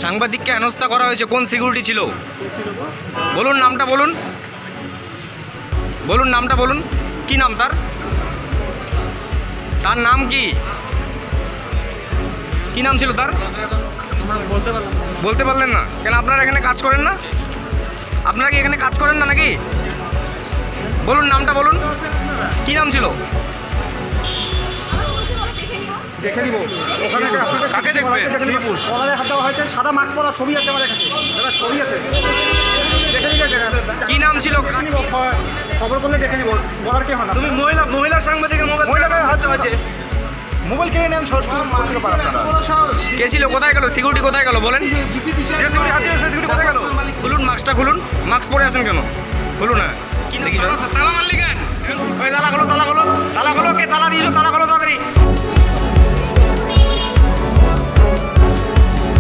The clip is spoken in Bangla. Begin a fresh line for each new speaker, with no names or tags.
সাংবাদিককে হেনস্থা করা হয়েছে, কোন সিকিউরিটি ছিল বলুন, নামটা বলুন, বলুন নামটা বলুন, কি নাম তার, তার নাম কি, কি নাম ছিল তার? বলতে পারলেন না কেন? আপনারা এখানে কাজ করেন না? আপনারা কি এখানে কাজ করেন না নাকি? বলুন নামটা বলুন, কি নাম ছিল?
দেখে নিব ওখানে
কাকে দেখবেন?
কলারে হাত দেওয়া হয়েছে, সাদা মাস্ক পরা ছবি আছে আমাদের কাছে, দাদা ছবি আছে, দেখে নিবে।
কি নাম ছিল?
দেখে নিব, খবর করলে দেখে নিব, বলার কি হয় না।
তুমি মহিলা সাংবাদিকের মোবাইল,
মহিলাকে হাত আছে, মোবাইল কিনে নেন, কে
কে ছিল? কোথায় গেল সিকিউরিটি? কোথায় গেল বলেন?
কোথায় গেল?
খুলুন মাস্কটা, খুলুন। মাস্ক পরে আছেন কেন? খুলুন না। কি দেখি তালা মারলি কেন? ওই তালা খোলো, তালা খোলো, তালা খোলো, কে তালা দিয়েছো? তালা খোলো তাড়াতাড়ি।